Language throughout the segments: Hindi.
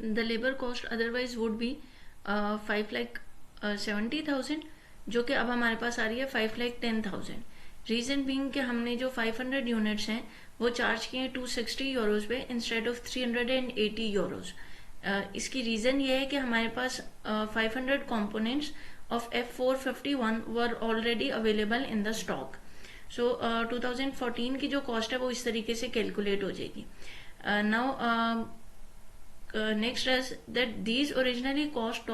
The labour cost otherwise would be 5,70,000, जो कि अब हमारे पास आ रही है 5,10,000। रीज़न बीइंग कि हमने जो 500 यूनिट्स हैं वो चार्ज किए हैं 260 यूरोज पे इंस्टेड ऑफ 380 यूरोज। इसकी रीज़न ये है कि हमारे पास 500 components of F451 were already available in the stock. So 2014 की जो कॉस्ट है वो इस तरीके से कैलकुलेट हो जाएगी। Now next is that these originally cost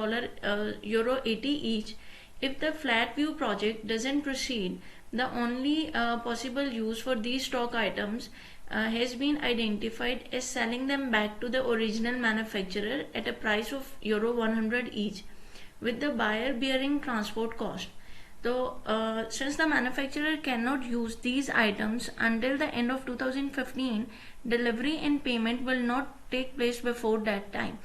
euro 80 each. If the flat view project doesn't proceed, the only possible use for these stock items has been identified as selling them back to the original manufacturer at a price of euro 100 each, with the buyer bearing transport cost. So, since the manufacturer cannot use these items until the end of 2015, delivery and payment will not take place before that time.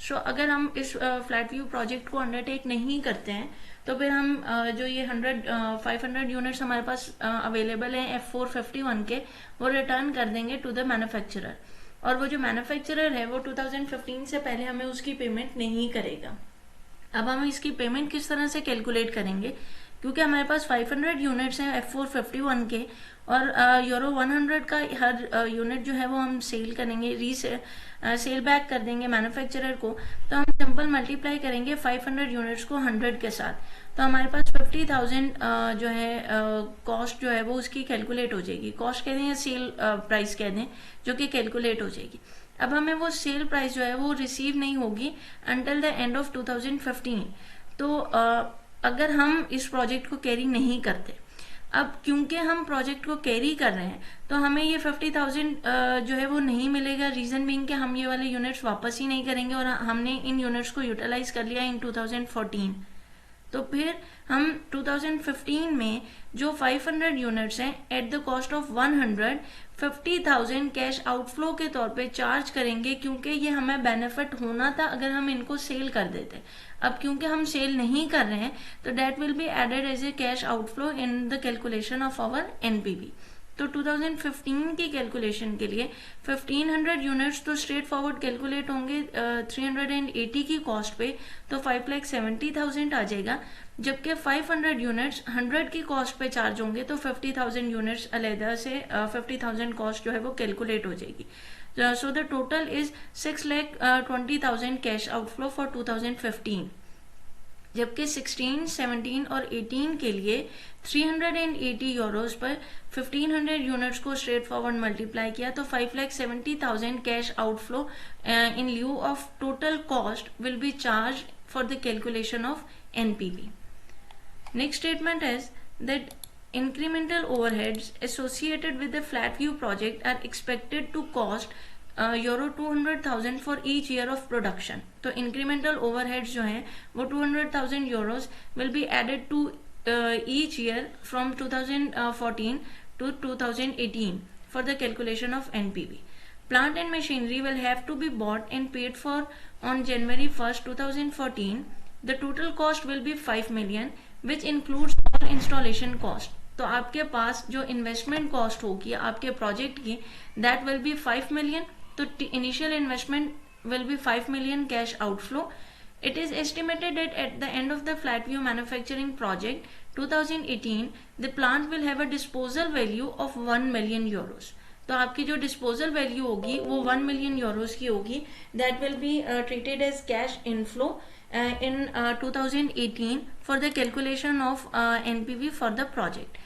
So, अगर हम इस फ्लैट व्यू प्रोजेक्ट को अंडरटेक नहीं करते हैं तो फिर हम जो ये 500 यूनिट्स हमारे पास अवेलेबल हैं F451 के, वो रिटर्न कर देंगे टू द मैन्युफैक्चरर, और वो जो मैन्युफैक्चरर है वो 2015 से पहले हमें उसकी पेमेंट नहीं करेगा। अब हम इसकी पेमेंट किस तरह से कैलकुलेट करेंगे, क्योंकि हमारे पास 500 यूनिट्स हैं F451 के, और यूरो 100 का हर यूनिट जो है वो हम सेल करेंगे, सेल बैक कर देंगे मैन्युफैक्चरर को। तो हम सिंपल मल्टीप्लाई करेंगे 500 यूनिट्स को 100 के साथ, तो हमारे पास 50,000 जो है कॉस्ट जो है वो उसकी कैलकुलेट हो जाएगी। कॉस्ट कह दें या सेल प्राइस कह दें, जो कि कैलकुलेट हो जाएगी। अब हमें वो सेल प्राइस जो है वो रिसीव नहीं होगी अंटिल द एंड ऑफ 2015। तो अगर हम इस प्रोजेक्ट को कैरी नहीं करते, अब क्योंकि हम प्रोजेक्ट को कैरी कर रहे हैं तो हमें ये 50,000 जो है वो नहीं मिलेगा। रीजन बीइंग कि हम ये वाले यूनिट्स वापस ही नहीं करेंगे, और हमने इन यूनिट्स को यूटिलाइज कर लिया इन 2014। तो फिर हम 2015 में जो 500 यूनिट्स हैं at the cost of 100, 50,000 cash outflow के तौर पे चार्ज करेंगे, क्योंकि ये हमें बेनिफिट होना था अगर हम इनको सेल कर देते। अब क्योंकि हम सेल नहीं कर रहे हैं तो debt will be added as a cash outflow in the calculation of our NPV. तो 2015 की कैलकुलेशन के लिए 1500 यूनिट्स तो स्ट्रेट फॉरवर्ड कैलकुलेट होंगे 380 की कॉस्ट पे, तो 5,70,000 आ जाएगा। जबकि 500 यूनिट्स 100 की कॉस्ट पे चार्ज होंगे तो 50,000 यूनिट्स अलहदा से 50,000 कॉस्ट जो है वो कैलकुलेट हो जाएगी। So the total is 6,20,000 cash outflow for 2015। जबकि 16, 17 और 18 के लिए 380 यूरोज पर 1500 यूनिट्स को स्ट्रेट फॉरवर्ड मल्टीप्लाई किया तो 5,70,000 cash outflow in lieu of total cost will be charge for the calculation of NPV. Next statement is that incremental overheads associated with the flat view project are expected to cost euro 200,000 for each year of production. तो incremental overheads जो हैं वो 200,000 euros will be added to each year from 2014 to 2018 for the calculation of NPV. Plant and machinery will have to be bought and paid for on January 1st, 2014. The total cost will be 5 million, which includes all installation cost. तो आपके पास जो इन्वेस्टमेंट कॉस्ट होगी आपके प्रोजेक्ट की, दैट विल बी 5 मिलियन। तो initial investment will be 5 million cash outflow. It is estimated that at the end of the flat view manufacturing project 2018 the plant will have a disposal value of 1 million euros. तो आपकी जो डिस्पोजल वैल्यू होगी वो 1 मिलियन यूरोज की होगी। That will be treated as cash inflow in 2018 for the calculation of NPV for the project.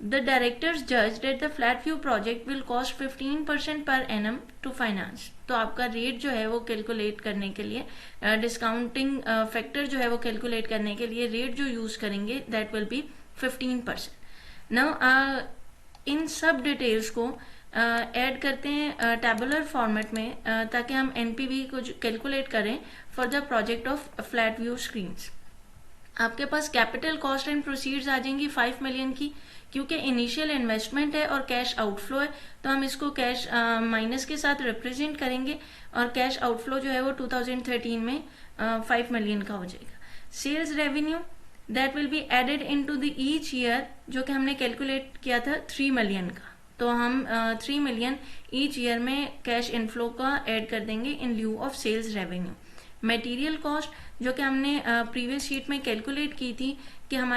The directors judged that the flat view project will cost 15% per annum to finance. तो आपका रेट जो है वो कैलकुलेट करने के लिए डिस्काउंटिंग फैक्टर जो है वो कैलकुलेट करने के लिए रेट जो यूज करेंगे that will B 15%। Now in सब डिटेल्स को ऐड करते हैं टेबुलर फॉर्मेट में ताकि हम एनपीवी को कैलकुलेट करें for the project of flat view screens. आपके पास कैपिटल कॉस्ट एंड प्रोसीड्स आ जाएंगी 5 मिलियन की, क्योंकि इनिशियल इन्वेस्टमेंट है और कैश आउटफ्लो है तो हम इसको कैश माइनस के साथ रिप्रेजेंट करेंगे, और कैश आउटफ्लो जो है वो 2013 में 5 मिलियन का हो जाएगा। Sales revenue that will be added into the each year, जो कि हमने कैलकुलेट किया था 3 मिलियन का। तो हम 3 मिलियन ईच ईयर में कैश इनफ्लो का ऐड कर देंगे in lieu of sales revenue. Material cost जो कि हमने प्रीवियस शीट में कैलकुलेट की थी कि हमारे